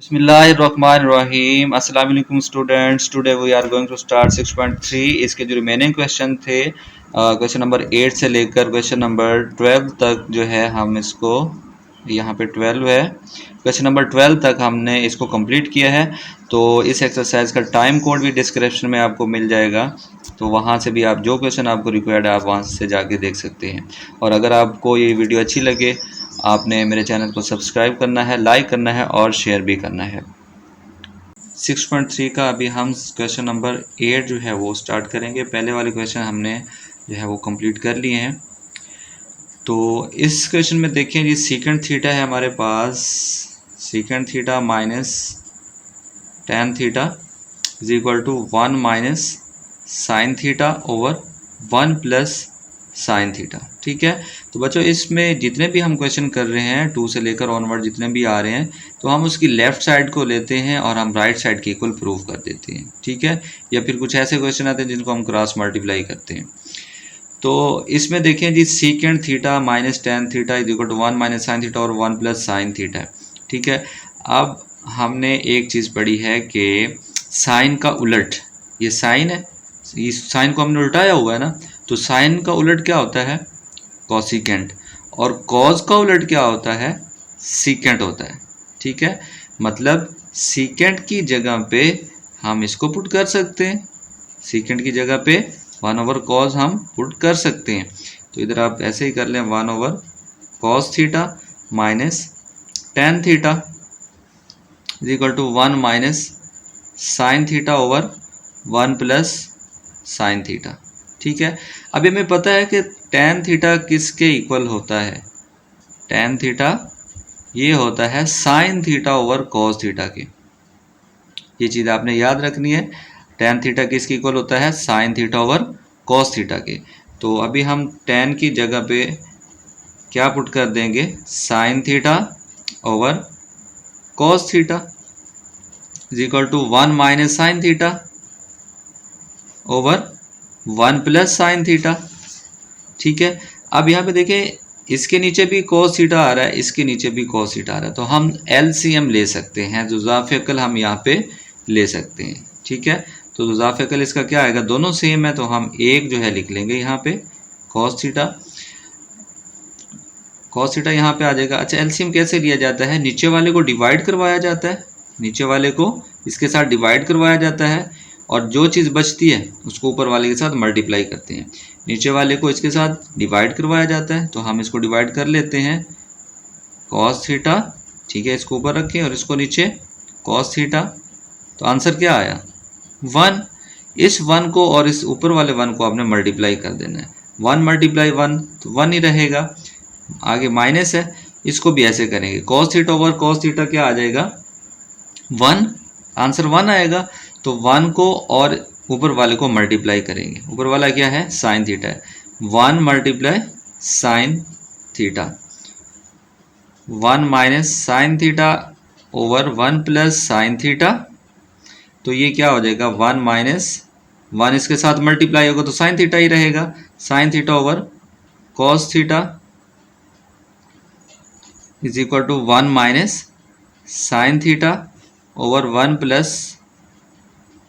बिस्मिल्लाहिर्रहमानिर्रहीम। अस्सलाम वालेकुम students. Today we are going to start 6.3। इसके जो रिमेनिंग क्वेश्चन थे क्वेश्चन नंबर 8 से लेकर क्वेश्चन नंबर 12 तक जो है हम इसको यहाँ पे 12 है, क्वेश्चन नंबर 12 तक हमने इसको कंप्लीट किया है। तो इस एक्सरसाइज का टाइम कोड भी डिस्क्रिप्शन में आपको मिल जाएगा, तो वहाँ से भी आप जो क्वेश्चन आपको रिक्वायर्ड है आप वहाँ से जाके देख सकते हैं। और अगर आपको ये वीडियो अच्छी लगे आपने मेरे चैनल को सब्सक्राइब करना है, लाइक करना है और शेयर भी करना है। 6.3 का अभी हम क्वेश्चन नंबर 8 जो है वो स्टार्ट करेंगे। पहले वाले क्वेश्चन हमने जो है वो कंप्लीट कर लिए हैं। तो इस क्वेश्चन में देखें जी, सीकेंट थीटा है हमारे पास, secant theta minus ten theta is equal to 1 minus sine theta over 1 plus sine theta. ठीक है, तो बच्चों इसमें जितने भी हम क्वेश्चन कर रहे हैं 2 से लेकर ऑनवर्ड जितने भी आ रहे हैं, तो हम उसकी लेफ्ट साइड को लेते हैं और हम राइट साइड के इक्वल प्रूव कर देते हैं। ठीक है, या फिर कुछ ऐसे क्वेश्चन आते हैं जिनको हम क्रॉस मल्टीप्लाई करते हैं। तो इसमें देखें जी, secant theta minus ten theta is equal to 1 minus sine theta और 1 प्लस साइन थीटा। ठीक है, अब हमने एक चीज़ पढ़ी है कि साइन का उलट, ये साइन है, इस साइन को हमने उल्टाया हुआ है ना, तो साइन का उलट क्या होता है, कॉसिकेंट, और कॉस का उलट क्या होता है, सीकेंट होता है। ठीक है, मतलब सीकेंट की जगह पे हम इसको पुट कर सकते हैं, सीकेंट की जगह पे 1 ओवर कॉस हम पुट कर सकते हैं। तो इधर आप ऐसे ही कर लें, 1 over cos theta minus ten theta is equal to 1 minus sine theta over 1 plus sine theta. ठीक है, अभी हमें पता है कि टेन थीटा किसके इक्वल होता है, टेन थीटा ये होता है sign theta over cos theta के। ये चीज़ आपने याद रखनी है, टेन थीटा किसके इक्वल होता है, sign theta over cos theta के। तो अभी हम टेन की जगह पे क्या पुट कर देंगे, sine theta over cos theta is equal to 1 minus sine theta over 1 plus sine theta. ठीक है, अब यहाँ पे देखें इसके नीचे भी cos थीटा आ रहा है, इसके नीचे भी cos थीटा आ रहा है, तो हम LCM ले सकते हैं, जुज़ाफ़-ए-अक़ल हम यहाँ पे ले सकते हैं। ठीक है, तो जुज़ाफ़-ए-अक़ल इसका क्या आएगा, दोनों सेम है तो हम एक जो है लिख लेंगे यहाँ पे cos थीटा, cos थीटा यहाँ पे आ जाएगा। अच्छा, LCM कैसे लिया जाता है, नीचे वाले को डिवाइड करवाया जाता है, नीचे वाले को इसके साथ डिवाइड करवाया जाता है और जो चीज़ बचती है उसको ऊपर वाले के साथ मल्टीप्लाई करते हैं। नीचे वाले को इसके साथ डिवाइड करवाया जाता है, तो हम इसको डिवाइड कर लेते हैं cos थीटा। ठीक है, इसको ऊपर रखें और इसको नीचे cos थीटा, तो आंसर क्या आया, 1। इस 1 को और इस ऊपर वाले 1 को आपने मल्टीप्लाई कर देना है, 1 मल्टीप्लाई 1 तो 1 ही रहेगा, आगे माइनस है, इसको भी ऐसे करेंगे, cos theta over cos theta क्या आ जाएगा, 1, आंसर 1 आएगा। तो 1 को और ऊपर वाले को मल्टीप्लाई करेंगे, ऊपर वाला क्या है, साइन थीटा है, 1 multiply sign theta, 1 minus sine theta over 1 plus sine theta, तो ये क्या हो जाएगा, 1 माइनस 1 इसके साथ मल्टीप्लाई होगा तो साइन थीटा ही रहेगा, sine theta over cos theta is equal to 1 minus sine theta over 1 plus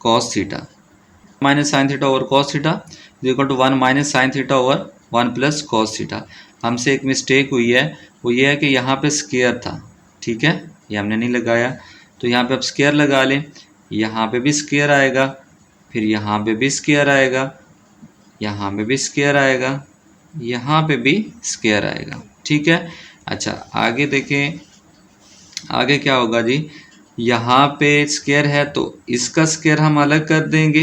cos theta, minus sine theta over cos theta is equal to 1 minus sine theta over 1 plus cos theta. हमसे एक mistake हुई है, वो ये है कि यहाँ पे स्क्वायर था, ठीक है, ये हमने नहीं लगाया, तो यहाँ पे आप स्क्वायर लगा लें, यहाँ पे भी स्क्वायर आएगा, फिर यहाँ पे भी स्क्वायर आएगा, यहाँ पे भी स्क्वायर आएगा, यहाँ पे भी स्क्वायर आएगा। ठीक है, अच्छा आगे देखें, आगे क्या होगा जी, यहाँ पे स्क्वायर है तो इसका स्क्वायर हम अलग कर देंगे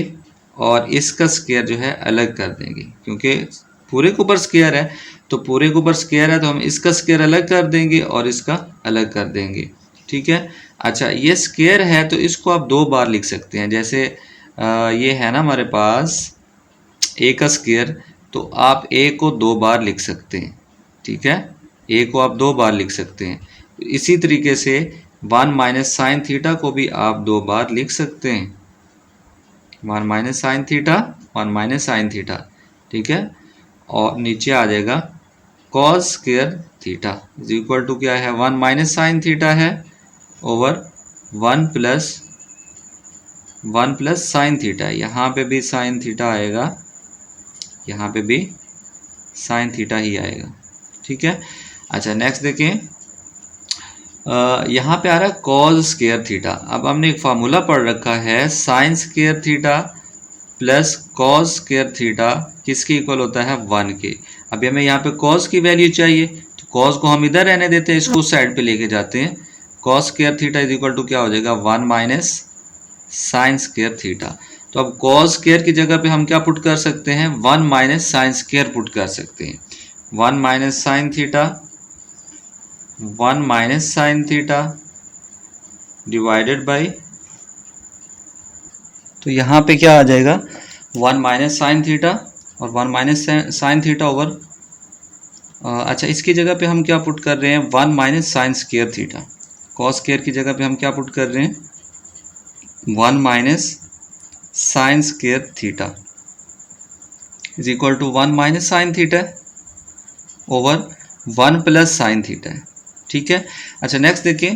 और इसका स्क्वायर जो है अलग कर देंगे, क्योंकि पूरे के ऊपर स्क्वायर है, तो पूरे के ऊपर स्क्वायर है तो हम इसका स्क्वायर अलग कर देंगे और इसका अलग कर देंगे। ठीक है, अच्छा ये स्क्वायर है तो इसको आप 2 बार लिख सकते हैं, जैसे ये है ना हमारे पास a का स्क्वायर, तो आप a को 2 बार लिख सकते हैं। ठीक है, a को आप 2 बार लिख सकते हैं, इसी तरीके से 1 माइनस साइन थीटा को भी आप 2 बार लिख सकते हैं, 1 minus sine theta, 1 minus sine theta. ठीक है, और नीचे आ जाएगा cos square theta is equal to क्या है, 1 माइनस साइन थीटा है over one plus sine theta, यहाँ पे भी साइन थीटा आएगा, यहाँ पे भी साइन थीटा ही आएगा। ठीक है। अच्छा नेक्स्ट देखें, यहाँ पे आ रहा है कॉज स्क्वायर थीटा। अब हमने एक फार्मूला पढ़ रखा है, sign square theta plus cos square theta किसके इक्वल होता है, 1 के। अभी हमें यहाँ पे कॉज की वैल्यू चाहिए, तो कॉज को हम इधर रहने देते हैं, इसको साइड पे लेके जाते हैं। Cos square theta is equal to क्या हो जाएगा, 1 माइनस साइन स्क्वायर थीटा। तो अब कॉज स्क्वायर की जगह पे हम क्या पुट कर सकते हैं, 1 माइनस साइन स्क्वायर पुट कर सकते हैं। 1 minus sine theta, 1 minus sine theta divided by, तो यहाँ पे क्या आ जाएगा, 1 माइनस साइन थीटा और 1 माइनस साइन थीटा ओवर, अच्छा इसकी जगह पे हम क्या पुट कर रहे हैं, 1 minus sine square theta. Cos square की जगह पे हम क्या पुट कर रहे हैं, 1 minus sine square theta is equal to 1 minus sine theta over 1 plus sine theta है। ठीक है। अच्छा नेक्स्ट देखिए,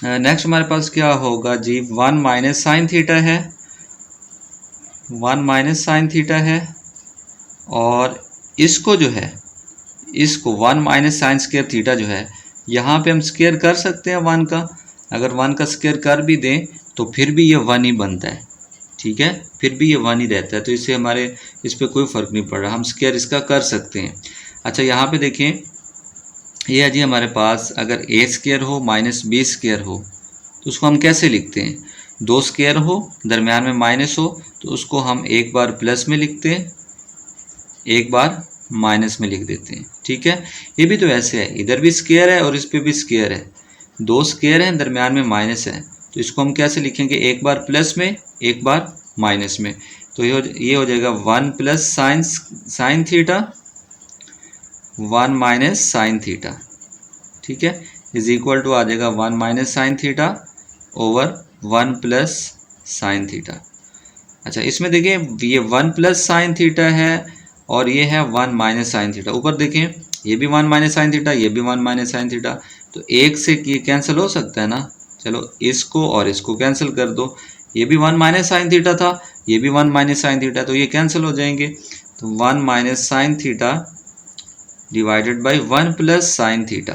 नेक्स्ट हमारे पास क्या होगा जी, 1 माइनस साइन थीटा है, 1 माइनस साइन थीटा है, और इसको जो है, इसको 1 माइनस साइन स्क्वायर थीटा जो है, यहाँ पे हम स्क्वायर कर सकते हैं 1 का। अगर 1 का स्क्वायर कर भी दें तो फिर भी ये 1 ही बनता है। ठीक है, फिर भी ये 1 ही रहता है, तो इससे हमारे इस पर कोई फ़र्क नहीं पड़ रहा, हम स्क्वायर इसका कर सकते हैं। अच्छा यहाँ पे देखें, ये है जी हमारे पास, अगर ए स्क्वायर हो माइनस बी स्क्वायर हो तो उसको हम कैसे लिखते हैं, 2 स्क्वायर हो दरमियान में माइनस हो तो उसको हम एक बार प्लस में लिखते हैं, एक बार माइनस में लिख देते हैं। ठीक है, ये भी तो ऐसे है, इधर भी स्क्वायर है और इस पे भी स्क्वायर है, 2 स्क्वायर हैं दरमियान में माइनस है, तो इसको हम कैसे लिखेंगे, एक बार प्लस में एक बार माइनस में। तो ये हो जाएगा 1 plus sine theta 1 minus sine theta. ठीक है, इज इक्वल टू आ जाएगा 1 minus sine theta over 1 plus sine theta. अच्छा इसमें देखिए, ये 1 प्लस साइन थीटा है और ये है 1 माइनस साइन थीटा। ऊपर देखें, ये भी 1 माइनस साइन थीटा, ये भी 1 माइनस साइन थीटा, तो एक से ये कैंसिल हो सकता है ना। चलो इसको और इसको कैंसिल कर दो, ये भी 1 माइनस साइन थीटा था, ये भी 1 माइनस साइन थीटा, तो ये कैंसिल हो जाएंगे। तो 1 minus sine theta divided by 1 plus sine theta,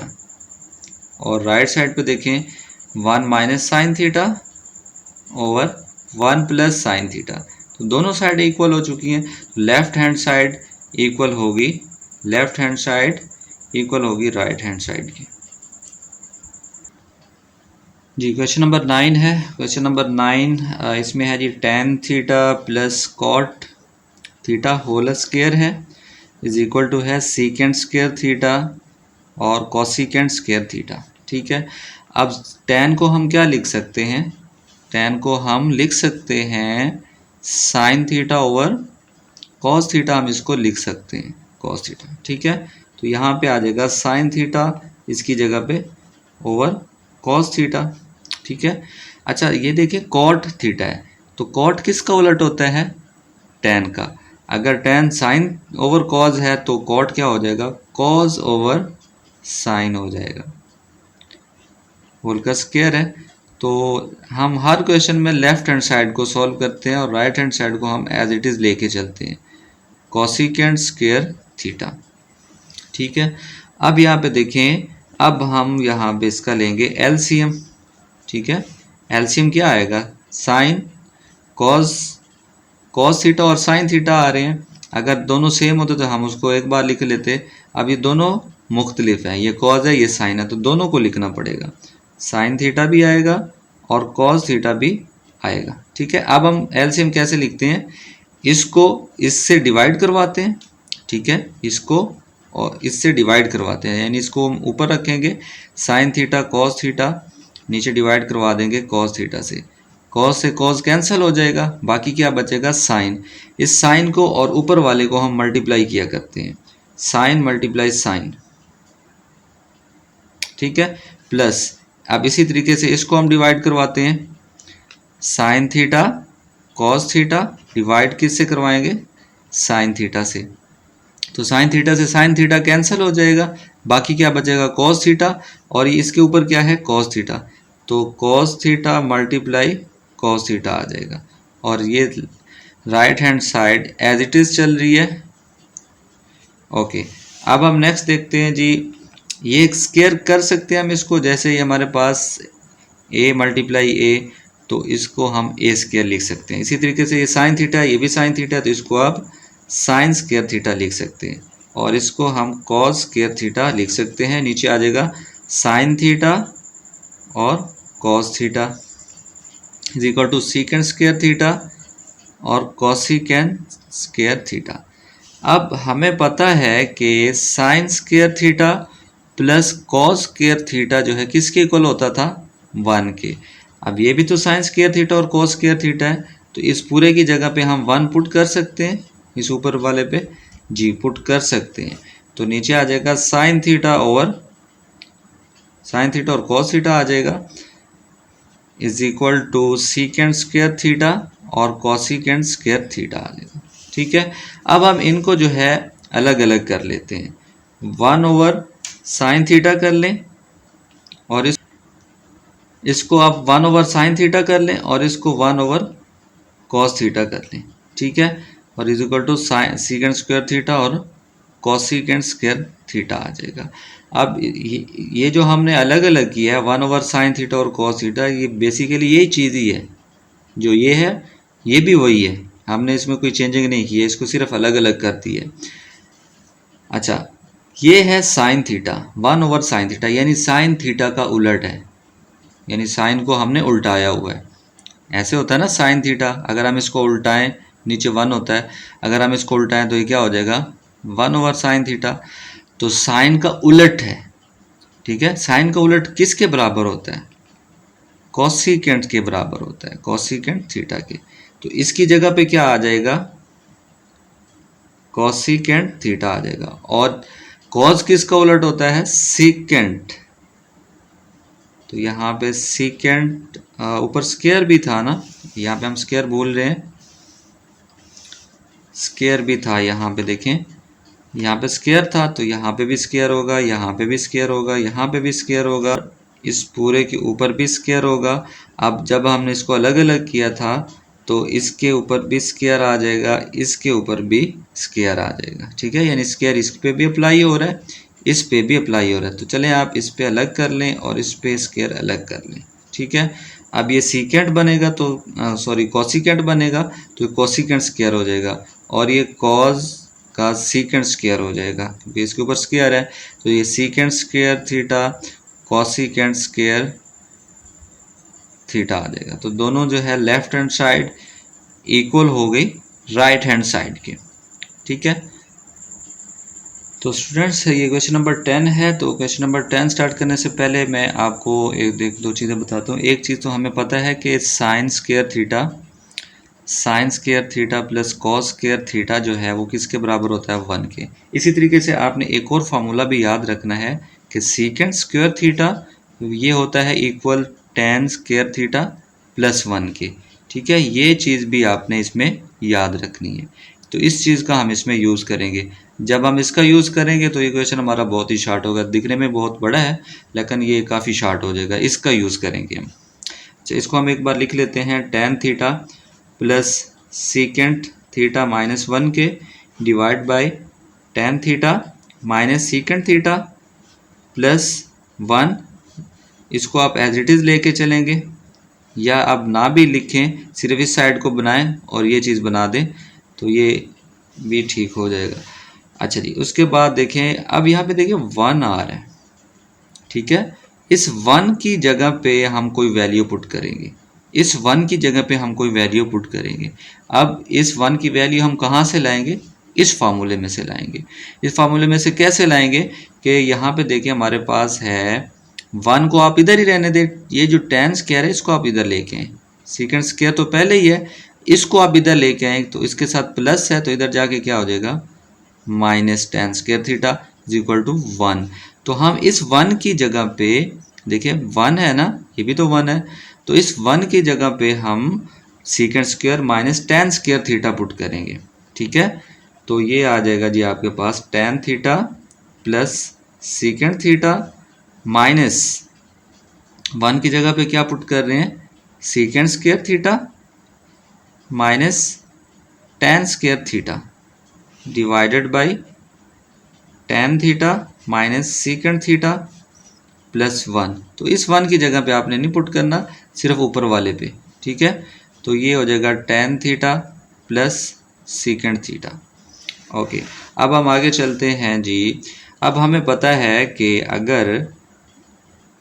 और राइट साइड पे देखें 1 minus sine theta over 1 plus sine theta, तो दोनों साइड इक्वल हो चुकी हैं। लेफ्ट हैंड साइड इक्वल होगी, लेफ्ट हैंड साइड इक्वल होगी राइट हैंड साइड की। जी क्वेश्चन नंबर 9 है। क्वेश्चन नंबर 9 इसमें है जी tan theta plus cot theta whole square है इज इक्वल टू है सीकेंट स्क्वायर थीटा और कॉसिकेंट स्क्वायर थीटा। ठीक है, अब tan को हम क्या लिख सकते हैं, tan को हम लिख सकते हैं sign theta over cos theta, हम इसको लिख सकते हैं कॉस थीटा। ठीक है, तो यहाँ पे आ जाएगा साइन थीटा इसकी जगह पे ओवर कॉस थीटा। ठीक है। अच्छा ये देखिए कॉट थीटा है, तो कॉट किसका उलट होता है, tan का। अगर tan साइन ओवर कॉज है तो कॉट क्या हो जाएगा, कॉज ओवर साइन हो जाएगा, होल का स्क्वायर है। तो हम हर क्वेश्चन में लेफ्ट हैंड साइड को सॉल्व करते हैं और राइट हैंड साइड को हम एज इट इज़ लेके चलते हैं, कॉसिकेंट स्क्वायर थीटा। ठीक है, अब यहाँ पे देखें, अब हम यहाँ पे इसका लेंगे एलसीएम। ठीक है, एलसीएम क्या आएगा, साइन कॉस थीटा और साइन थीटा आ रहे हैं, अगर दोनों सेम होते तो हम उसको एक बार लिख लेते। अब ये दोनों मुख्तलिफ हैं, ये कॉज है ये साइन है, तो दोनों को लिखना पड़ेगा, साइन थीटा भी आएगा और कॉस थीटा भी आएगा। ठीक है, अब हम एलसीएम कैसे लिखते हैं, इसको इससे डिवाइड करवाते हैं। ठीक है, इसको और इससे डिवाइड करवाते हैं, यानी इसको हम ऊपर रखेंगे साइन थीटा कॉस थीटा, नीचे डिवाइड करवा देंगे कॉस थीटा से, कॉस से कॉस कैंसिल हो जाएगा, बाकी क्या बचेगा साइन। इस साइन को और ऊपर वाले को हम मल्टीप्लाई किया करते हैं, साइन मल्टीप्लाई साइन। ठीक है, प्लस अब इसी तरीके से इसको हम डिवाइड करवाते हैं, sign theta cos theta divide किससे करवाएंगे, साइन थीटा से, तो साइन थीटा से साइन थीटा कैंसिल हो जाएगा, बाकी क्या बचेगा कॉस थीटा, और इसके ऊपर क्या है कॉस थीटा। तो cos theta multiply cos theta आ जाएगा, और ये right hand side as it is चल रही है। ओके, अब हम नेक्स्ट देखते हैं जी, ये स्क्वायर कर सकते हैं हम इसको, जैसे ही हमारे पास a मल्टीप्लाई ए, तो इसको हम ए स्क्वायर लिख सकते हैं। इसी तरीके से ये साइन थीटा है, ये भी साइन थीटा है, तो इसको आप साइन स्क्वायर थीटा लिख सकते हैं, और इसको हम कॉस स्क्वायर थीटा लिख सकते हैं। नीचे आ जाएगा साइन थीटा और cos theta is equal to secant square theta और कोसिकेंड स्क्वायर थीटा। अब हमें पता है कि sine square theta plus cos square theta जो है किसके इक्वल होता था, 1 के। अब ये भी तो साइन स्क्वायर थीटा और कॉस स्क्वायर थीटा है, तो इस पूरे की जगह पे हम 1 पुट कर सकते हैं, इस ऊपर वाले पे जी पुट कर सकते हैं। तो नीचे आ जाएगा साइन थीटा और कॉस थीटा आ जाएगा is equal to secant square theta और कॉसिकेंड स्क्वायर थीटा आ जाएगा। ठीक है, अब हम इनको जो है अलग अलग कर लेते हैं, 1 ओवर साइन थीटा कर लें, और इसको आप 1 ओवर साइन थीटा कर लें, और इसको 1 ओवर कॉस थीटा कर लें। ठीक है, और is equal to sine secant square theta और कॉसिकेंड स्क्वायर थीटा आ जाएगा। अब ये जो हमने अलग अलग किया है 1 ओवर साइन थीटा और कॉस थीटा, ये बेसिकली यही चीज़ ही है, जो ये है ये भी वही है, हमने इसमें कोई चेंजिंग नहीं की है, इसको सिर्फ अलग अलग कर दी है। अच्छा, ये है sign theta, 1 over sine theta, यानी साइन थीटा का उलट है, यानी साइन को हमने उल्टाया हुआ है। ऐसे होता है ना साइन थीटा, अगर हम इसको उल्टाएं नीचे 1 होता है, अगर हम इसको उल्टाएं तो ये क्या हो जाएगा, 1 ओवर साइन थीटा। तो साइन का उलट है, ठीक है, साइन का उलट किसके बराबर होता है, कॉसिकेंट के बराबर होता है, कॉसिकेंट थीटा के। तो इसकी जगह पे क्या आ जाएगा, कॉसिकेंट थीटा आ जाएगा। और कॉस किसका उलट होता है, सीकेंट। तो यहाँ पे सीकेंट, ऊपर स्क्वायर भी था ना, यहाँ पे हम स्क्वायर भूल रहे हैं, स्क्वायर भी था यहाँ पे, देखें यहाँ पे स्क्वायर था, तो यहाँ पे भी स्क्वायर होगा, यहाँ पे भी स्क्वायर होगा, यहाँ पे भी स्क्वायर होगा, इस पूरे के ऊपर भी स्क्वायर होगा। अब जब हमने इसको अलग अलग किया था तो इसके ऊपर भी स्क्वायर आ जाएगा, इसके ऊपर भी स्क्वायर आ जाएगा। ठीक है, यानी स्क्वायर इस पे भी अप्लाई हो रहा है, इस पे भी अप्लाई हो रहा है। तो चलें आप इस पे अलग कर लें और इस पे स्क्वायर अलग कर लें। ठीक है, अब ये सीकेंट बनेगा तो सॉरी कॉसिकेंट बनेगा, तो कॉसिकेंट स्क्वायर हो जाएगा, और ये कॉस का सीकेंट स्क्वायर हो जाएगा क्योंकि इसके ऊपर स्क्वायर है। तो ये secant square theta cosecant square theta आ जाएगा। तो दोनों जो है लेफ्ट हैंड साइड इक्वल हो गई राइट हैंड साइड के। ठीक है, तो स्टूडेंट्स ये क्वेश्चन नंबर 10 है। तो क्वेश्चन नंबर 10 स्टार्ट करने से पहले मैं आपको एक दो चीज़ें बताता हूँ। एक चीज़ तो हमें पता है कि sine square theta plus cos square theta जो है वो किसके बराबर होता है, 1 के। इसी तरीके से आपने एक और फार्मूला भी याद रखना है कि सीकेंड स्क्वायर थीटा ये होता है equal tan square theta plus 1 के। ठीक है, ये चीज़ भी आपने इसमें याद रखनी है। तो इस चीज़ का हम इसमें यूज़ करेंगे। जब हम इसका यूज़ करेंगे तो ये क्वेश्चन हमारा बहुत ही शार्ट होगा, दिखने में बहुत बड़ा है लेकिन ये काफ़ी शार्ट हो जाएगा, इसका यूज़ करेंगे हम। अच्छा, इसको हम एक बार लिख लेते हैं, ten theta plus secant theta minus 1 के divide by tan theta minus secant theta plus 1। इसको आप एज इट इज़ लेके चलेंगे, या आप ना भी लिखें, सिर्फ इस साइड को बनाएं और ये चीज़ बना दें तो ये भी ठीक हो जाएगा। अच्छा जी, उसके बाद देखें, अब यहाँ पे देखिए 1 आ रहा है। ठीक है, इस 1 की जगह पे हम कोई वैल्यू पुट करेंगे, इस 1 की जगह पे हम कोई वैल्यू पुट करेंगे। अब इस 1 की वैल्यू हम कहाँ से लाएंगे, इस फार्मूले में से लाएंगे। इस फार्मूले में से कैसे लाएंगे कि यहाँ पे देखिए हमारे पास है 1 को आप इधर ही रहने दें, ये जो टेन स्क्वायर है इसको आप इधर लेके आए, सीकेंड स्क्वायर तो पहले ही है, इसको आप इधर लेके आए तो इसके साथ प्लस है तो इधर जाके क्या हो जाएगा, minus tan square theta is equal to 1। तो हम इस 1 की जगह पे, देखिए 1 है ना, ये भी तो 1 है, तो इस 1 की जगह पे हम secant square minus tan square theta put करेंगे। ठीक है, तो ये आ जाएगा जी आपके पास tan theta plus secant theta minus 1 की जगह पे क्या पुट कर रहे हैं, secant square theta minus tan square theta divided by tan theta minus secant theta plus 1। तो इस 1 की जगह पे आपने नहीं पुट करना, सिर्फ ऊपर वाले पे, ठीक है। तो ये हो जाएगा ten theta plus secant theta. Okay, अब हम आगे चलते हैं जी। अब हमें पता है कि अगर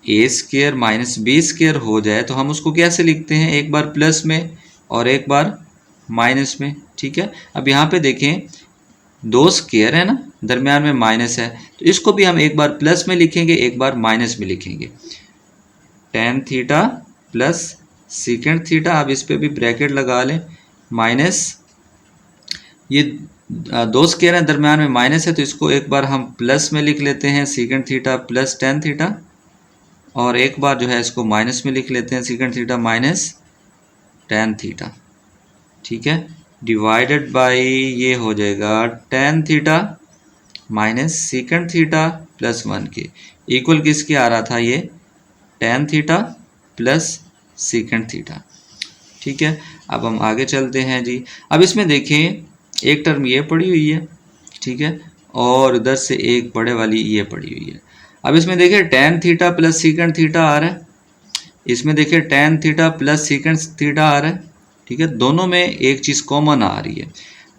ए स्क्वायर माइनस बी स्क्वायर हो जाए तो हम उसको कैसे लिखते हैं, एक बार प्लस में और एक बार माइनस में, ठीक है। अब यहाँ पे देखें, दो स्क्वायर है ना, दरमियान में माइनस है, तो इसको भी हम एक बार प्लस में लिखेंगे, एक बार माइनस में लिखेंगे। Ten theta plus secant theta, अब इस पे भी ब्रैकेट लगा लें, माइनस ये दो स्क्वायर है, दरमियान में माइनस है, तो इसको एक बार हम प्लस में लिख लेते हैं, सीकेंड थीटा प्लस टेन थीटा, और एक बार जो है इसको माइनस में लिख लेते हैं, सीकेंड थीटा माइनस टेन थीटा, ठीक है। डिवाइडेड बाय ये हो जाएगा ten theta minus secant theta plus 1 के, इक्वल किसके आ रहा था, ये ten theta plus secant theta, ठीक है। अब हम आगे चलते हैं जी। अब इसमें देखें, एक टर्म ये पड़ी हुई है, ठीक है, और इधर से एक बड़े वाली ये पड़ी हुई है। अब इसमें देखिए tan theta plus secant theta आ रहा है, इसमें देखिए tan theta plus secant theta आ रहा है, ठीक है। दोनों में एक चीज़ कॉमन आ रही है,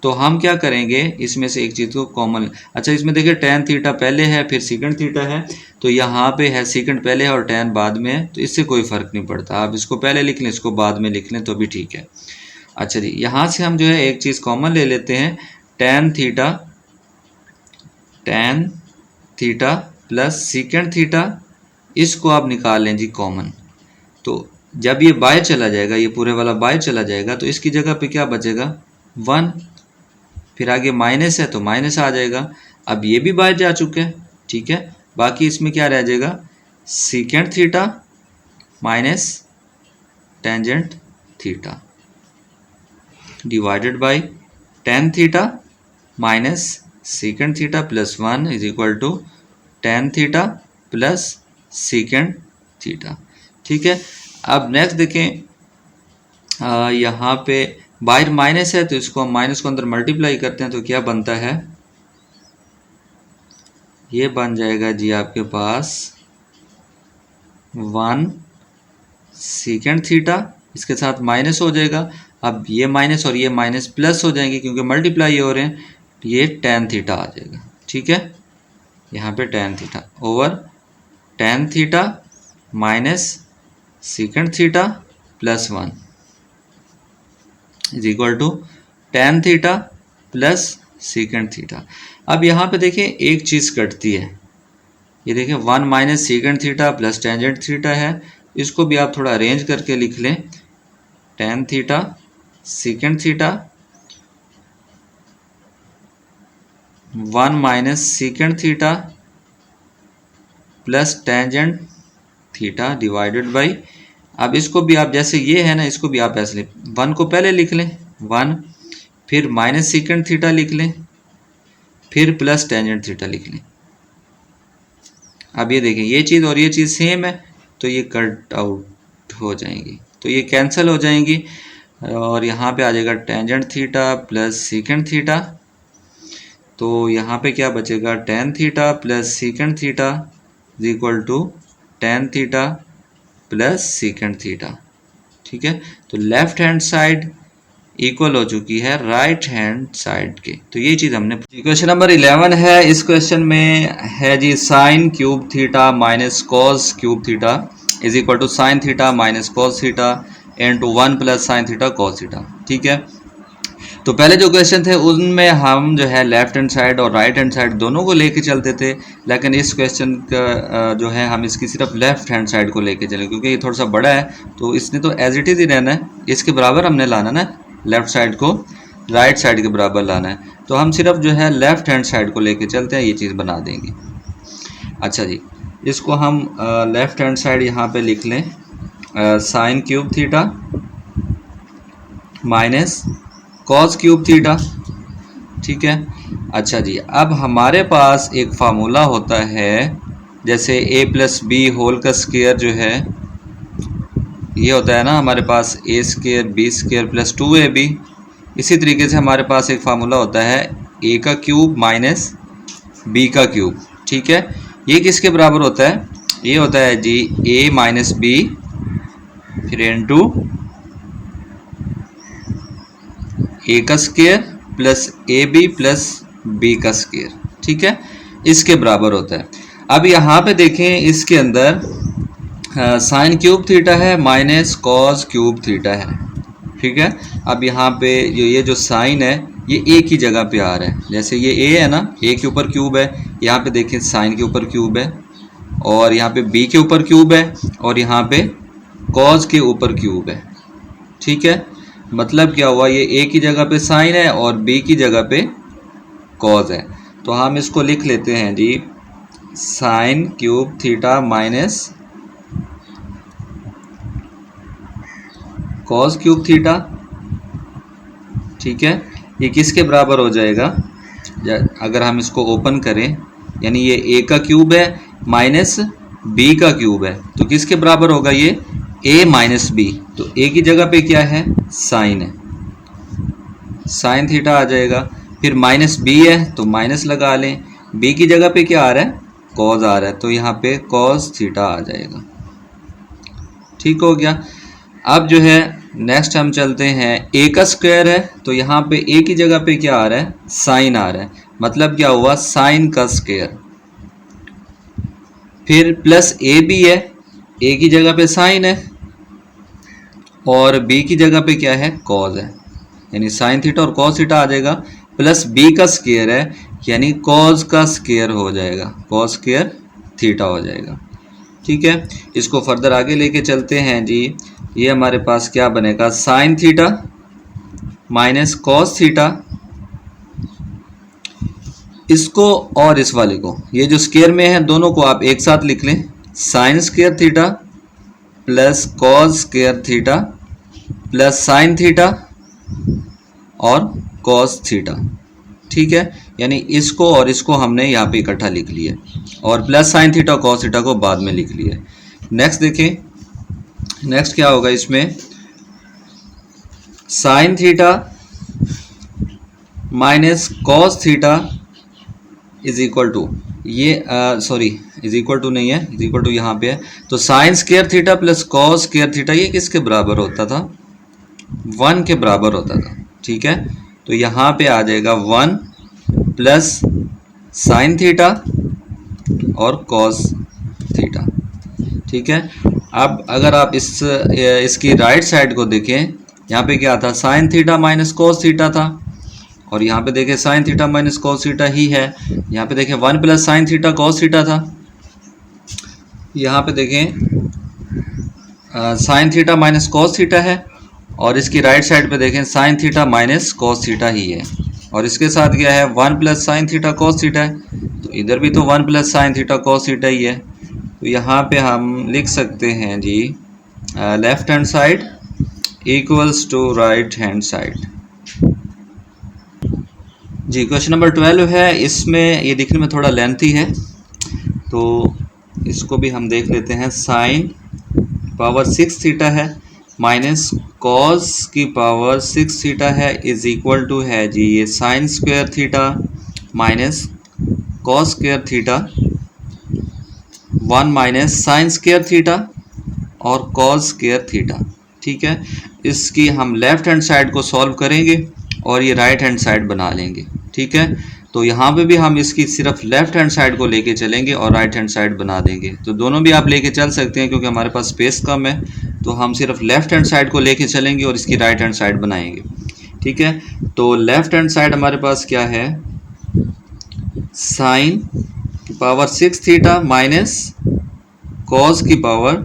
तो हम क्या करेंगे, इसमें से एक चीज़ को कॉमन, अच्छा इसमें देखिए टेन थीटा पहले है फिर सीकेंड थीटा है, तो यहाँ पे है सीकेंड पहले है और टेन बाद में है, तो इससे कोई फ़र्क नहीं पड़ता, आप इसको पहले लिख लें इसको बाद में लिख लें तो भी ठीक है। अच्छा जी, यहाँ से हम जो है एक चीज़ कॉमन ले लेते हैं, ten theta plus secant theta, इसको आप निकाल लें जी कॉमन। तो जब ये बाय चला जाएगा, ये पूरे वाला बाय चला जाएगा, तो इसकी जगह पे क्या बचेगा, 1, फिर आगे माइनस है तो माइनस आ जाएगा। अब ये भी बाय जा चुके हैं, ठीक है, बाकी इसमें क्या रह जाएगा, secant theta minus tangent theta divided by tan theta minus secant theta plus 1 is equal to tan theta plus secant theta, ठीक है। अब नेक्स्ट देखें, यहाँ पे बाहर माइनस है तो इसको हम माइनस को अंदर मल्टीप्लाई करते हैं, तो क्या बनता है, ये बन जाएगा जी आपके पास 1 सीकेंड थीटा, इसके साथ माइनस हो जाएगा, अब ये माइनस और ये माइनस प्लस हो जाएंगे क्योंकि मल्टीप्लाई हो रहे हैं, ये टेन थीटा आ जाएगा, ठीक है। यहाँ पे tan theta over tan theta minus secant theta plus 1 is equal to tan theta plus secant theta. अब यहाँ पे देखिए एक चीज़ कटती है, ये देखिए 1 minus secant theta plus tangent theta है, इसको भी आप थोड़ा अरेंज करके लिख लें, tan theta secant theta 1 minus secant theta plus tangent theta divided by, अब इसको भी आप जैसे ये है ना, इसको भी आप ऐसे लिख, 1 को पहले लिख लें 1, फिर माइनस सीकेंड थीटा लिख लें, फिर प्लस टेंजेंट थीटा लिख लें। अब ये देखें ये चीज़ और ये चीज़ सेम है, तो ये कट आउट हो जाएंगी, तो ये कैंसिल हो जाएंगी, और यहाँ पे आ जाएगा tangent theta plus secant theta, तो यहाँ पे क्या बचेगा, tan theta plus secant theta is equal to tan theta plus secant theta, ठीक है। तो लेफ्ट हैंड साइड इक्वल हो चुकी है राइट हैंड साइड के, तो ये चीज़ हमने। क्वेश्चन नंबर 11 है, इस क्वेश्चन में है जी sine cube theta minus cos cube theta is equal to sine theta minus cos theta into 1 plus sine theta cos theta, ठीक है। तो पहले जो क्वेश्चन थे उनमें हम जो है लेफ्ट हैंड साइड और राइट हैंड साइड दोनों को लेके चलते थे, लेकिन इस क्वेश्चन का जो है हम इसकी सिर्फ लेफ्ट हैंड साइड को लेके चलें, क्योंकि ये थोड़ा सा बड़ा है, तो इसने तो एज इट इज़ ही रहना है, इसके बराबर हमने लाना ना, लेफ्ट साइड को राइट साइड के बराबर लाना है, तो हम सिर्फ जो है लेफ्ट हैंड साइड को लेके चलते हैं, ये चीज़ बना देंगे। अच्छा जी, इसको हम लेफ्ट हैंड साइड यहाँ पे लिख लें, sign cube theta minus cos cube theta, ठीक है। अच्छा जी, अब हमारे पास एक फार्मूला होता है, जैसे a प्लस बी होल का स्क्वायर जो है ये होता है ना हमारे पास A square B square plus 2ab। इसी तरीके से हमारे पास एक फार्मूला होता है ए का क्यूब माइनस बी का क्यूब। ठीक है, ये किसके बराबर होता है? ये होता है जी ए माइनस बी फिर इनटू ए का square plus a b plus b का स्क्वायर। ठीक है, इसके बराबर होता है। अब यहाँ पे देखें इसके अंदर साइन क्यूब थीटा है माइनस कॉस क्यूब थीटा है। ठीक है, अब यहाँ पे ये जो साइन है ये ए की जगह पे आ रहा है। जैसे ये ए है ना, ए के ऊपर क्यूब है, यहाँ पे देखें साइन के ऊपर क्यूब है, और यहाँ पे बी के ऊपर क्यूब है, और यहाँ पे कॉस के ऊपर क्यूब है। ठीक है, मतलब क्या हुआ, ये ए की जगह पे साइन है और बी की जगह पे कॉस है। तो हम इसको लिख लेते हैं जी sine cube theta minus cos cube theta. ठीक है, ये किसके बराबर हो जाएगा? अगर हम इसको ओपन करें, यानी ये ए का क्यूब है माइनस बी का क्यूब है, तो किसके बराबर होगा? ये ए माइनस बी। तो ए की जगह पे क्या है? साइन है, साइन थीटा आ जाएगा। फिर माइनस बी है तो माइनस लगा लें, बी की जगह पे क्या आ रहा है? कॉस आ रहा है, तो यहाँ पे कॉस थीटा आ जाएगा। ठीक हो गया। अब जो है नेक्स्ट हम चलते हैं, ए का स्क्वायर है तो यहाँ पे ए की जगह पे क्या आ रहा है? साइन आ रहा है, मतलब क्या हुआ? साइन का स्क्वायर। फिर प्लस ए बी है, ए की जगह पे साइन है और बी की जगह पे क्या है? कॉस है, यानी साइन थीटा और कॉस थीटा आ जाएगा। प्लस बी का स्क्वायर है, यानी कॉस का स्क्वायर हो जाएगा, कॉस स्क्वायर थीटा हो जाएगा। ठीक है, इसको फर्दर आगे लेके चलते हैं जी। ये हमारे पास क्या बनेगा? Sign theta minus cos theta. इसको और इस वाले को, ये जो स्क्वायर में है, दोनों को आप एक साथ लिख लें, sign square theta plus cos square theta plus sine theta और कॉस थीटा। ठीक है, यानी इसको और इसको हमने यहाँ पे इकट्ठा लिख लिया, और plus sine theta cos theta को बाद में लिख लिया। नेक्स्ट देखें, नेक्स्ट क्या होगा इसमें? Sine theta minus cos theta is equal to, ये सॉरी इज इक्वल टू नहीं है, इज इक्वल टू यहाँ पे है, तो sine square theta plus cos square theta ये किसके बराबर होता था? 1 के बराबर होता था। ठीक है, तो यहाँ पे आ जाएगा 1 प्लस साइन थीटा और कॉस थीटा। ठीक है, अब अगर आप इसकी राइट साइड को देखें, यहाँ पे क्या था? Sine theta minus cos theta था, और यहाँ पे देखें sine theta minus cos theta ही है। यहाँ पे देखें 1 plus sine theta cos theta था, यहाँ पे देखें sine theta minus cos theta है, और इसकी राइट साइड पे देखें sine theta minus cos theta ही है, और इसके साथ क्या है? 1 plus sine theta cos theta है, तो इधर भी तो 1 plus sine theta cos theta ही है। तो यहाँ पे हम लिख सकते हैं जी left hand side equals to right hand side. जी क्वेश्चन नंबर 12 है, इसमें ये दिखने में थोड़ा लेंथी है, तो इसको भी हम देख लेते हैं। साइन पावर 6 थीटा है माइनस कॉस की पावर 6 थीटा है इज इक्वल टू है जी ये sign square theta minus cos square theta 1 minus sine square theta और कॉस स्क्वायर थीटा। ठीक है, इसकी हम लेफ्ट हैंड साइड को सॉल्व करेंगे और ये राइट हैंड साइड बना लेंगे। ठीक है, तो यहाँ पे भी हम इसकी सिर्फ लेफ्ट हैंड साइड को लेके चलेंगे और राइट हैंड साइड बना देंगे। तो दोनों भी आप लेके चल सकते हैं, क्योंकि हमारे पास स्पेस कम है, तो हम सिर्फ लेफ्ट हैंड साइड को लेके चलेंगे और इसकी राइट हैंड साइड बनाएंगे। ठीक है, तो लेफ्ट हैंड साइड हमारे पास क्या है? साइन की पावर 6 थीटा माइनस कॉस की पावर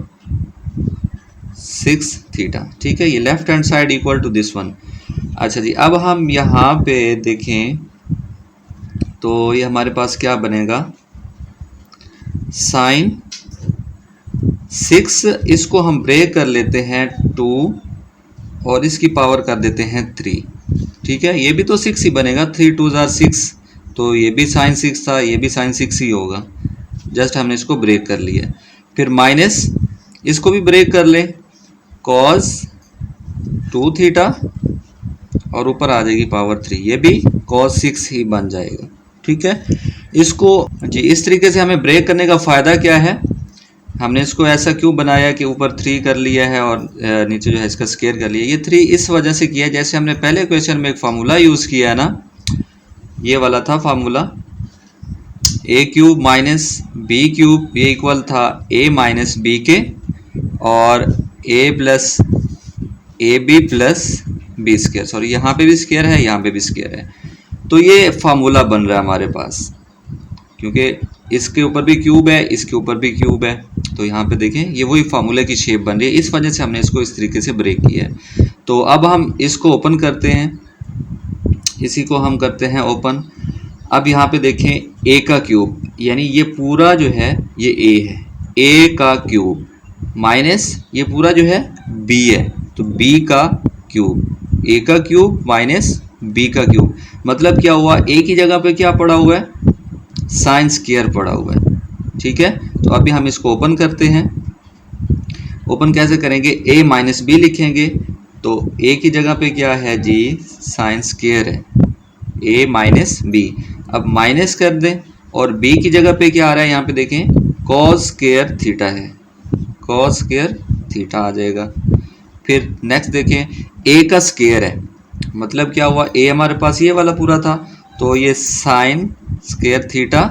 6 थीटा। ठीक है, ये left hand side equal to this one. अच्छा जी, अब हम यहाँ पे देखें तो ये हमारे पास क्या बनेगा? साइन 6, इसको हम ब्रेक कर लेते हैं 2 और इसकी पावर कर देते हैं 3। ठीक है, ये भी तो 6 ही बनेगा, 3 2 जार 6, तो ये भी साइन 6 था, ये भी साइन 6 ही होगा, जस्ट हमने इसको ब्रेक कर लिया। फिर माइनस, इसको भी ब्रेक कर लें, cos 2 थीटा और ऊपर आ जाएगी पावर 3, ये भी cos 6 ही बन जाएगा। ठीक है, इसको जी इस तरीके से हमें ब्रेक करने का फ़ायदा क्या है, हमने इसको ऐसा क्यों बनाया कि ऊपर 3 कर लिया है और नीचे जो है इसका स्क्वायर कर लिया। ये 3 इस वजह से किया है, जैसे हमने पहले क्वेश्चन में एक फार्मूला यूज़ किया है ना, ये वाला था formula a cube minus b cube, ये इक्वल था a माइनस बी के, और a plus a b plus b square, sorry यहाँ पे भी स्क्वायर है, यहाँ पे भी स्क्वायर है। तो ये फार्मूला बन रहा है हमारे पास, क्योंकि इसके ऊपर भी क्यूब है, इसके ऊपर भी क्यूब है, तो यहाँ पे देखें ये वही फार्मूले की शेप बन रही है। इस वजह से हमने इसको इस तरीके से ब्रेक किया है। तो अब हम इसको ओपन करते हैं, इसी को हम करते हैं ओपन। अब यहाँ पे देखें a का क्यूब, यानी ये पूरा जो है ये a है, a का क्यूब माइनस ये पूरा जो है b है, तो b का क्यूब, a का क्यूब माइनस b का क्यूब, मतलब क्या हुआ, a की जगह पे क्या पड़ा हुआ है, साइन स्क्वायर पड़ा हुआ है। ठीक है, तो अभी हम इसको ओपन करते हैं। ओपन कैसे करेंगे, a माइनस बी लिखेंगे, तो a की जगह पे क्या है जी, साइन स्क्वायर है, a माइनस बी। अब माइनस कर दें और b की जगह पे क्या आ रहा है, यहाँ पे देखें cos स्क्वायर थीटा है, cos स्क्वायर थीटा आ जाएगा। फिर नेक्स्ट देखें a का स्क्वायर है, मतलब क्या हुआ, a हमारे पास ये वाला पूरा था, तो ये साइन स्क्वायर थीटा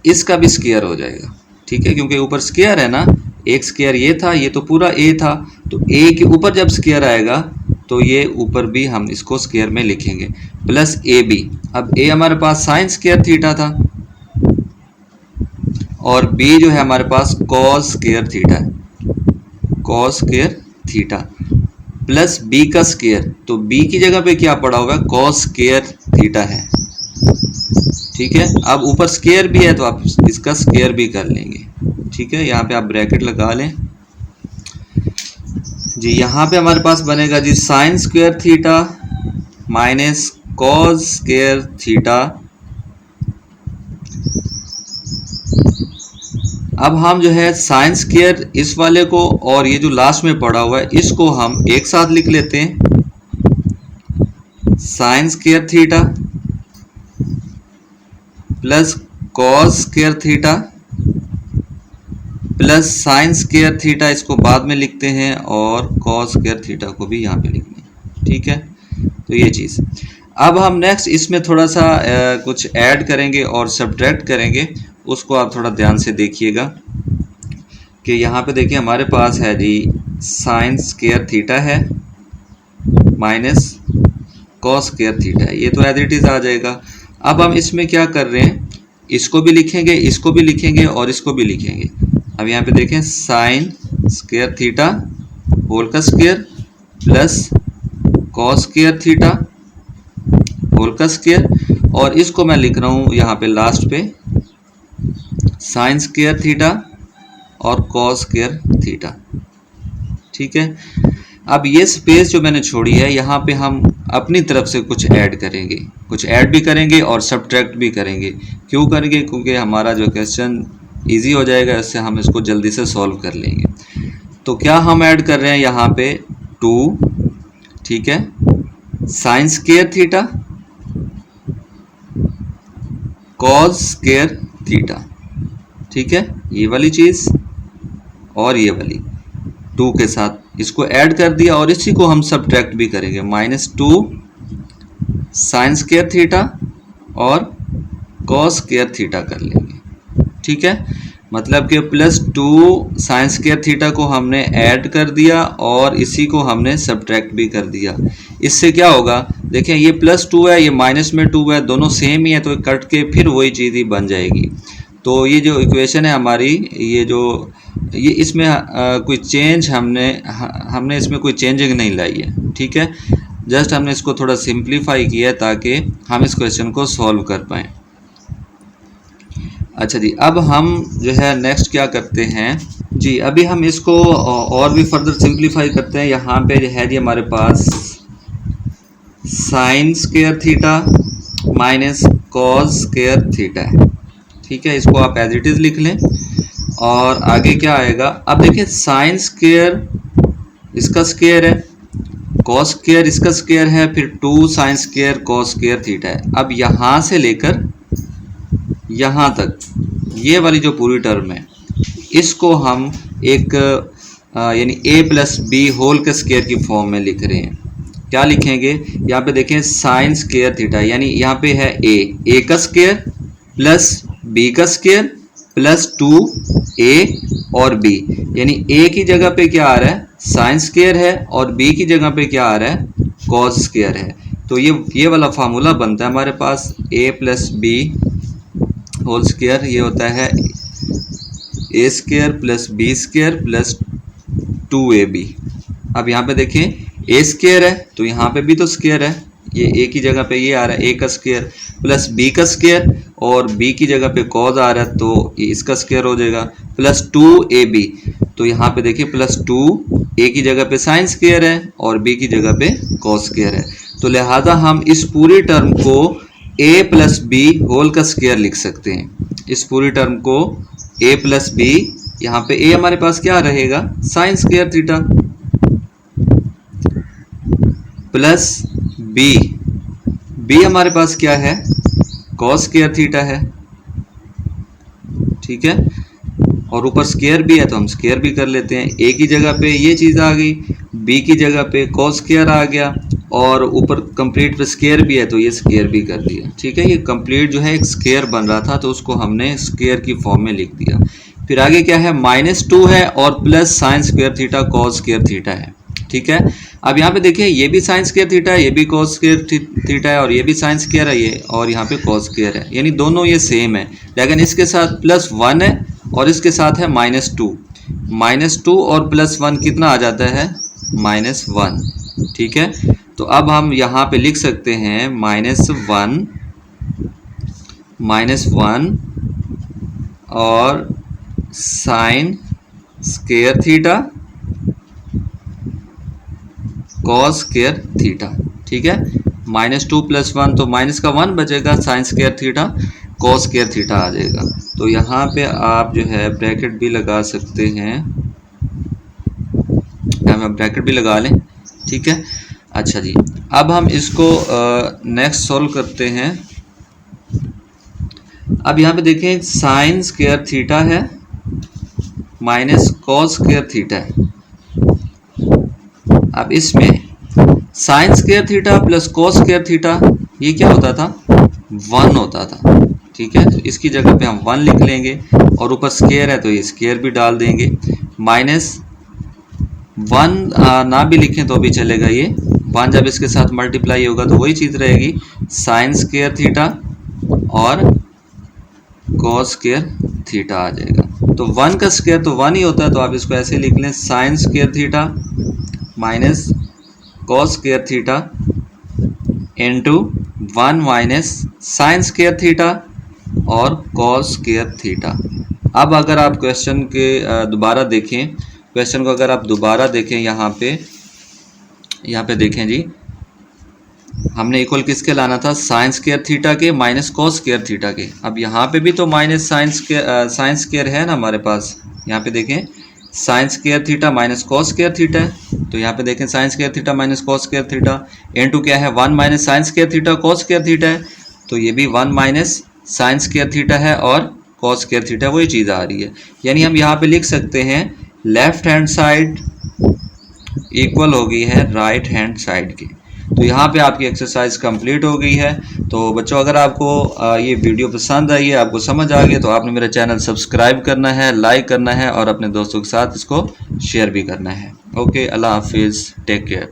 इसका भी स्क्वायर हो जाएगा। ठीक है, क्योंकि ऊपर स्क्वायर है ना, एक स्क्वायर ये था, ये तो पूरा a था, तो a के ऊपर जब स्क्वायर आएगा तो ये ऊपर भी हम इसको स्क्वायर में लिखेंगे, प्लस ए बी। अब a हमारे पास साइन स्क्वायर थीटा था और b जो है हमारे पास cos स्क्वायर थीटा है, cos square theta plus b का स्क्वायर, तो b की जगह पे क्या पड़ा हुआ है, cos स्क्वायर थीटा है। ठीक है, अब ऊपर स्क्वायर भी है तो आप इसका स्क्वायर भी कर लेंगे। ठीक है, यहाँ पे आप ब्रैकेट लगा लें जी। यहाँ पे हमारे पास बनेगा जी sine square theta minus cos square theta. अब हम जो है साइन स्क्वायर इस वाले को और ये जो लास्ट में पड़ा हुआ है इसको हम एक साथ लिख लेते हैं, sign square theta plus cos square theta plus sign square theta, इसको बाद में लिखते हैं, और कॉस स्क्वायर थीटा को भी यहाँ पे लिखते हैं। ठीक है, तो ये चीज़। अब हम नेक्स्ट इसमें थोड़ा सा कुछ ऐड करेंगे और सब्ट्रैक्ट करेंगे, उसको आप थोड़ा ध्यान से देखिएगा कि यहाँ पे देखिए हमारे पास है जी साइन स्क्वायर थीटा है माइनस कॉस स्क्वायर थीटा है, ये तो एज इट इज़ आ जाएगा। अब हम इसमें क्या कर रहे हैं, इसको भी लिखेंगे, इसको भी लिखेंगे और इसको भी लिखेंगे। अब यहाँ पे देखें साइन स्क्वायर थीटा होल का square plus cos square theta whole का स्क्वायर, और इसको मैं लिख रहा हूँ यहाँ पे लास्ट पे साइन स्क्वायर थीटा और कॉस स्क्वायर थीटा। ठीक है, अब ये स्पेस जो मैंने छोड़ी है यहाँ पे हम अपनी तरफ से कुछ ऐड करेंगे, कुछ ऐड भी करेंगे और सब्ट्रैक्ट भी करेंगे। क्यों करेंगे, क्योंकि हमारा जो क्वेश्चन इजी हो जाएगा, इससे हम इसको जल्दी से सॉल्व कर लेंगे। तो क्या हम ऐड कर रहे हैं यहाँ पे 2, ठीक है, sign square theta cos square theta. ठीक है, ये वाली चीज़ और ये वाली 2 के साथ इसको ऐड कर दिया, और इसी को हम सब्ट्रैक्ट भी करेंगे, -2 साइन स्क्वायर थीटा और कॉस स्क्वायर थीटा कर लेंगे। ठीक है, मतलब कि +2 साइन स्क्वायर थीटा को हमने ऐड कर दिया और इसी को हमने सब्ट्रैक्ट भी कर दिया। इससे क्या होगा, देखें ये +2 है, ये माइनस में 2 है, दोनों सेम ही है, तो कट के फिर वही चीज़ ही बन जाएगी। तो ये जो इक्वेशन है हमारी, ये इसमें कोई चेंज हमने इसमें कोई चेंजिंग नहीं लाई है। ठीक है, जस्ट हमने इसको थोड़ा सिंप्लीफाई किया है ताकि हम इस क्वेश्चन को सॉल्व कर पाएँ। अच्छा जी, अब हम जो है नेक्स्ट क्या करते हैं जी, अभी हम इसको और भी फर्दर सिंप्लीफाई करते हैं। यहाँ पे जो है जी हमारे पास sine square theta minus cos square theta है। ठीक है, इसको आप एज इट इज़ लिख लें और आगे क्या आएगा। अब देखिए साइन स्क्वायर इसका स्क्वायर है, कॉस स्क्वायर इसका स्क्वायर है, फिर 2 sine square cos square theta है। अब यहाँ से लेकर यहाँ तक ये वाली जो पूरी टर्म है इसको हम एक यानी a प्लस बी होल के स्क्वायर की फॉर्म में लिख रहे हैं। क्या लिखेंगे, यहाँ पे देखें साइन स्क्वायर थीटा, यानी यहाँ पे है a का स्क्वायर प्लस b का स्क्वायर प्लस 2a और b, यानी a की जगह पे क्या आ रहा है साइन स्क्वायर है और b की जगह पे क्या आ रहा है कॉस स्क्वायर है। तो ये वाला फार्मूला बनता है हमारे पास a plus B whole square, ये होता है a square plus b square plus 2ab। अब यहाँ पे देखें a स्क्वायर है तो यहाँ पे भी तो स्क्वायर है, ये a की जगह पे ये आ रहा है a का स्क्वायर प्लस b का स्क्वायर और b की जगह पे कॉस आ रहा है तो ये इसका स्क्वायर हो जाएगा प्लस 2ab। तो यहाँ पे देखिए प्लस 2 a की जगह पे साइन स्क्वायर है और b की जगह पे कॉस स्क्वायर है। तो लिहाजा हम इस पूरी टर्म को a प्लस बी होल का स्क्वायर लिख सकते हैं। इस पूरी टर्म को a प्लस बी, यहाँ पे a हमारे पास क्या रहेगा sine square theta plus b हमारे पास क्या है कॉस स्क्वायर थीटा है, ठीक है, और ऊपर स्क्वायर भी है तो हम स्क्वायर भी कर लेते हैं। a की जगह पे ये चीज़ आ गई, b की जगह पे कॉस स्क्वायर आ गया और ऊपर कंप्लीट पे स्क्वायर भी है तो ये स्क्वायर भी कर दिया, ठीक है। ये कंप्लीट जो है एक स्क्वायर बन रहा था तो उसको हमने स्क्वायर की फॉर्म में लिख दिया। फिर आगे क्या है -2 है और plus sign square theta cos square theta है, ठीक है। अब यहाँ पे देखिए ये भी साइन स्क्वायर थीटा है, ये भी कॉस स्क्वायर थीटा है और ये भी साइन स्क्वायर है ये, और यहाँ पे कॉस स्क्वायर है, यानी दोनों ये सेम है, लेकिन इसके साथ +1 है और इसके साथ है -2 और +1 कितना आ जाता है -1, ठीक है। तो अब हम यहाँ पे लिख सकते हैं -1 और sign square theta cos square theta, ठीक है। -2 + 1 तो माइनस का 1 बचेगा, sine square theta cos square theta आ जाएगा। तो यहाँ पे आप जो है ब्रैकेट भी लगा सकते हैं, हम ब्रैकेट भी लगा लें, ठीक है। अच्छा जी, अब हम इसको नेक्स्ट सॉल्व करते हैं। अब यहाँ पे देखें साइन स्क्वायर थीटा है माइनस कॉस स्क्वायर थीटा है। अब इसमें sign square theta plus cos square theta ये क्या होता था 1 होता था, ठीक है। तो इसकी जगह पे हम 1 लिख लेंगे और ऊपर स्क्वायर है तो ये स्क्वायर भी डाल देंगे। -1 ना भी लिखें तो भी चलेगा, ये 1 जब इसके साथ मल्टीप्लाई होगा तो वही चीज़ रहेगी साइन स्क्वायर थीटा और कॉस स्क्वायर थीटा आ जाएगा। तो 1 का स्क्वायर तो 1 ही होता है, तो आप इसको ऐसे लिख लें sign square theta minus cos square theta into 1 minus sine square theta और कॉस स्क्वायर थीटा। अब अगर आप क्वेश्चन के दोबारा देखें, क्वेश्चन को अगर आप दोबारा देखें यहाँ पे देखें जी, हमने इक्वल किसके लाना था साइन स्क्वायर थीटा के माइनस कॉस स्क्वायर थीटा के। अब यहाँ पे भी तो माइनस साइन स्क्वायर है ना हमारे पास, यहाँ पे देखें sine square theta minus cos square theta है। तो यहाँ पे देखें sine square theta minus cos square theta into क्या है 1 minus sine square theta cos square theta है, तो ये भी 1 माइनस साइन स्क्वायर थीटा है और कॉस स्क्वायर थीटा वही चीज़ आ रही है। यानी हम यहाँ पे लिख सकते हैं लेफ्ट हैंड साइड इक्वल हो गई है राइट हैंड साइड की। तो यहाँ पे आपकी एक्सरसाइज कंप्लीट हो गई है। तो बच्चों अगर आपको ये वीडियो पसंद आई है, आपको समझ आ गया, तो आपने मेरा चैनल सब्सक्राइब करना है, लाइक करना है और अपने दोस्तों के साथ इसको शेयर भी करना है। ओके, अल्लाह हाफिज़, टेक केयर।